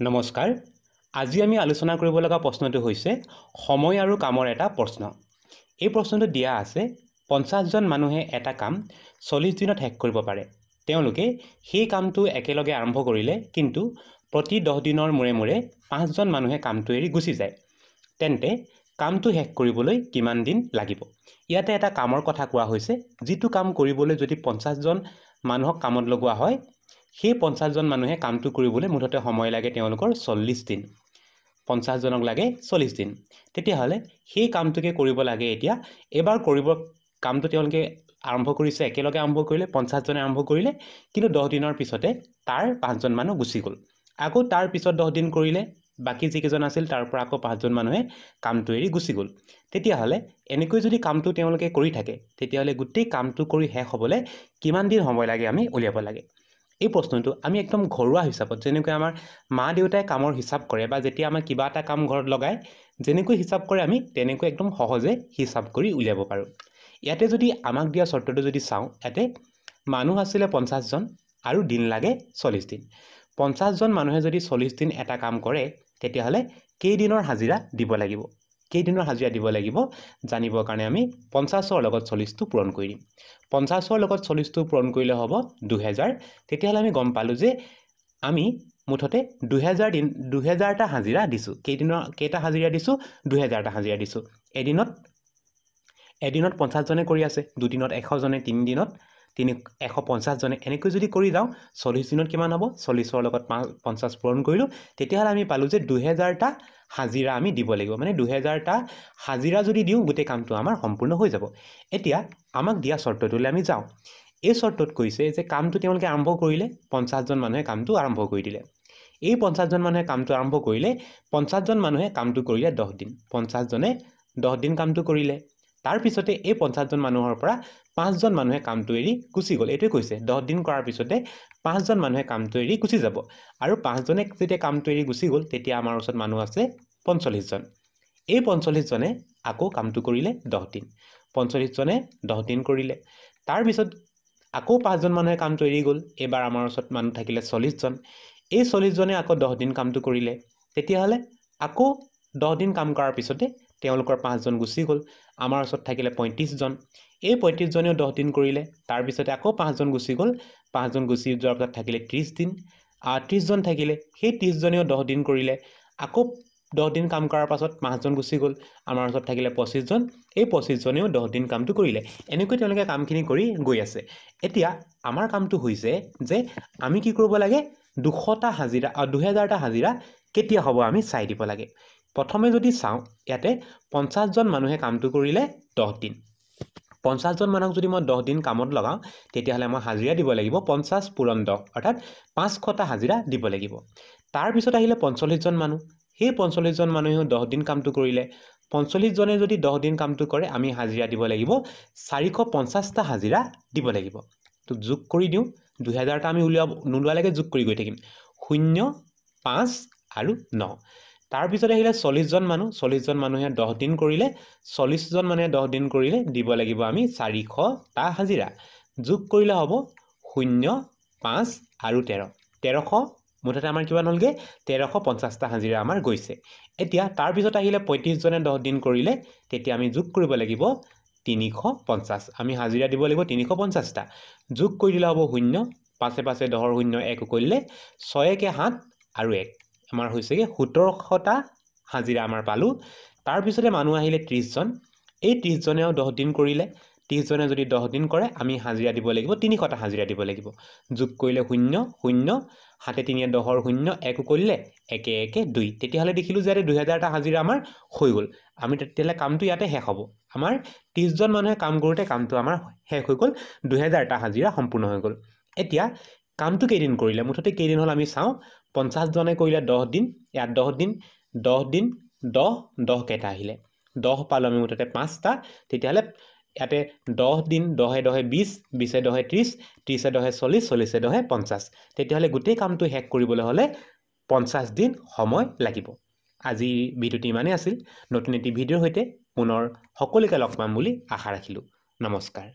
নমস্কাৰ। আজি আমি আলোচনা কৰিব লগা প্ৰশ্নটো হৈছে সময় আৰু কামৰ এটা প্ৰশ্ন। এই প্ৰশ্নটো দিয়া আছে 50 জন মানুহে এটা কাম 40 দিনত শেষ কৰিব পাৰে। তেওঁলোকে সেই কামটো একেলগে আৰম্ভ কৰিলে, কিন্তু প্ৰতি 10 দিনৰ মূৰে মূৰে 5 জন মানুহে কামটো এৰি গুচি যায়। তেন্তে কামটো শেষ কৰিবলৈ কিমান দিন লাগিব? ইয়াতে এটা কামৰ কথা কোৱা হৈছে, যিটো কাম কৰিবলৈ যদি 50 জন মানুহক কামত লগোৱা হয়, সেই 50 জন মানুহে কামটো কৰিবলৈ মুঠতে সময় লাগে তেওঁলোকৰ 40 দিন। 50 জনক লাগে 40 দিন। তেতিয়াহ'লে সেই কামটোকে কৰিব লাগে এতিয়া। এবাৰ কামটো তেওঁলোকে আৰম্ভ কৰিছে, একেলগে আৰম্ভ কৰিলে, 50 জনে আৰম্ভ কৰিলে, কিন্তু 10 দিনৰ পিছতে তাৰ 5 জন মানুহ গুচি গ'ল। আকৌ তাৰ পিছত 10 দিন কৰিলে, বাকী যিকেইজন আছিল তাৰ পৰা আকৌ 5 জন মানুহে কামটো এৰি গুচি গ'ল। তেতিয়াহ'লে এনেকৈ যদি কামটো তেওঁলোকে কৰি থাকে, তেতিয়াহ'লে গোটেই কামটো কৰি শেষ হ'বলৈ কিমান দিন সময় লাগে আমি উলিয়াব লাগে। এই প্ৰশ্নটো আমি একদম ঘৰুৱা হিচাপত, যেনেকৈ আমাৰ মা দেউতাই কামৰ হিচাপ কৰে, বা যেতিয়া আমাৰ কিবা এটা কাম ঘৰত লগায় যেনেকৈ হিচাপ কৰে, আমি তেনেকৈ একদম সহজে হিচাপ কৰি উলিয়াব পাৰোঁ। ইয়াতে যদি আমাক দিয়া চৰ্তটো যদি চাওঁ, ইয়াতে মানুহ আছিলে 50 জন আৰু দিন লাগে 40 দিন। 50 জন মানুহে যদি 40 দিন এটা কাম কৰে, তেতিয়াহ'লে কেইদিনৰ হাজিৰা দিব লাগিব? কেইদিনৰ হাজিৰা দিব লাগিব জানিবৰ কাৰণে আমি 50ৰ লগত 40টো পূৰণ কৰি দিম। 50ৰ লগত 40টো পূৰণ কৰিলে হ'ব 2000। তেতিয়াহ'লে আমি গম পালোঁ যে আমি মুঠতে 2000টা হাজিৰা দিছোঁ। কেইটা হাজিৰা দিছোঁ? 2000টা হাজিৰা দিছোঁ। এদিনত 50 জনে কৰি আছে, দুদিনত 100 জনে, 3 দিনত 150 জনে। এনেকৈ যদি কৰি যাওঁ, 40 দিনত কিমান হ'ব? 40ৰ লগত 50 পূৰণ কৰিলোঁ। তেতিয়াহ'লে আমি পালোঁ যে 2000টা হাজিৰা আমি দিব লাগিব। মানে 2000টা হাজিৰা যদি দিওঁ, গোটেই কামটো আমাৰ সম্পূৰ্ণ হৈ যাব। এতিয়া আমাক দিয়া চৰ্তটোলৈ আমি যাওঁ। এই চৰ্তত কৈছে যে কামটো তেওঁলোকে আৰম্ভ কৰিলে, 50 জন মানুহে কামটো আৰম্ভ কৰি দিলে। এই 50 জন মানুহে কামটো আৰম্ভ কৰিলে, 50 জন মানুহে কামটো কৰিলে 10 দিন। 50 জনে 10 দিন কামটো কৰিলে। তাৰপিছতে এই 50 জন মানুহৰ পৰা 5 জন মানুহে কামটো এৰি গুচি গ'ল। এইটোৱে কৈছে 10 দিন কৰাৰ পিছতে 5 জন মানুহে কামটো এৰি গুচি যাব। আৰু 5 জনে যেতিয়া কামটো এৰি গুচি গ'ল, তেতিয়া আমাৰ ওচৰত মানুহ আছে 45 জন। এই 45 জনে আকৌ কামটো কৰিলে 10 দিন। 45 জনে 10 দিন কৰিলে। তাৰপিছত আকৌ 5 জন মানুহে কামটো এৰি গ'ল। এইবাৰ আমাৰ ওচৰত মানুহ থাকিলে 40 জন। এই 40 জনে আকৌ 10 দিন কামটো কৰিলে। তেতিয়াহ'লে আকৌ 10 দিন কাম কৰাৰ পিছতে তেওঁলোকৰ 5 জন গুচি গ'ল। আমাৰ ওচৰত থাকিলে 35 জন। এই 35 জনেও 10 দিন কৰিলে। তাৰপিছতে আকৌ 5 জন গুচি গ'ল। 5 জন গুচি যোৱাৰ পিছত থাকিলে 30 দিন। 30 জন থাকিলে। সেই 30 জনেও 10 দিন কৰিলে। আকৌ 10 দিন কাম কৰাৰ পাছত 5 জন গুচি গ'ল। আমাৰ ওচৰত থাকিলে 25 জন। এই 25 জনেও 10 দিন কামটো কৰিলে। এনেকৈ তেওঁলোকে কামখিনি কৰি গৈ আছে। এতিয়া আমাৰ কামটো হৈছে যে আমি কি কৰিব লাগে? 2000টা হাজিৰা কেতিয়া হ'ব আমি চাই দিব লাগে। প্ৰথমে যদি চাওঁ, ইয়াতে 50 জন মানুহে কামটো কৰিলে 10 দিন। 50 জন মানুহক যদি মই 10 দিন কামত লগাওঁ, তেতিয়াহ'লে মই হাজিৰা দিব লাগিব 50 পূৰণ 10, অৰ্থাৎ 500টা হাজিৰা দিব লাগিব। তাৰপিছত আহিলে 45 জন মানুহ। সেই 45 জন মানুহেও 10 দিন কামটো কৰিলে। 45 জনে যদি 10 দিন কামটো কৰে, আমি হাজিৰা দিব লাগিব 450টা হাজিৰা দিব লাগিব। তো যোগ কৰি দিওঁ। 2000টা আমি নোলোৱালৈকে যোগ কৰি গৈ থাকিম। 0, 5 আৰু 9। তাৰপিছত আহিলে 40 জন মানুহ। 40 জন মানুহে 10 দিন কৰিলে। 40 জন মানুহে 10 দিন কৰিলে, দিব লাগিব আমি 400টা হাজিৰা। যোগ কৰিলে হ'ব 0, 5 আৰু 13। 1300, মুঠতে আমাৰ কিমান হ'লগৈ? 1350টা হাজিৰা আমাৰ গৈছে। এতিয়া তাৰপিছত আহিলে 35 জনে 10 দিন কৰিলে, তেতিয়া আমি যোগ কৰিব লাগিব 350। আমি হাজিৰা দিব লাগিব 350টা। যোগ কৰি দিলে হ'ব 0, 5 5 10ৰ 0, 1 কৰিলে 6 1 7 আৰু 1। আমাৰ হৈছেগৈ 1700টা হাজিৰা আমাৰ পালোঁ। তাৰপিছতে মানুহ আহিলে 30 জন। এই 30 জনেও 10 দিন কৰিলে। 30 জনে যদি 10 দিন কৰে, আমি হাজিৰা দিব লাগিব 300টা হাজিৰা দিব লাগিব। যোগ কৰিলে 0 0, 7 3 10ৰ 0, 1 কৰিলে 1 1 2। তেতিয়াহ'লে দেখিলোঁ যে ইয়াতে 2000টা হাজিৰা আমাৰ হৈ গ'ল। আমি তেতিয়াহ'লে কামটো ইয়াতে শেষ হ'ব। আমাৰ 30 জন মানুহে কাম কৰোঁতে কামটো আমাৰ শেষ হৈ গ'ল। 2000টা হাজিৰা সম্পূৰ্ণ হৈ গ'ল। এতিয়া কামটো কেইদিন কৰিলে? মুঠতে কেইদিন হ'ল আমি চাওঁ। 50 জনে কৰিলে 10 দিন। ইয়াত 10 দিন, 10 দিন, 10, 10 কেইটা আহিলে? 10 পালোঁ আমি মুঠতে 5টা। তেতিয়াহ'লে ইয়াতে 10 দিন, 10 10 20, 20 10 30, 30 10 40, 40 10 50। তেতিয়াহ'লে গোটেই কামটো শেষ কৰিবলৈ হ'লে 50 দিন সময় লাগিব। আজিৰ ভিডিঅ'টো ইমানেই আছিল। নতুন এটি ভিডিঅ'ৰ সৈতে পুনৰ সকলোকে লগ পাম বুলি আশা ৰাখিলোঁ। নমস্কাৰ।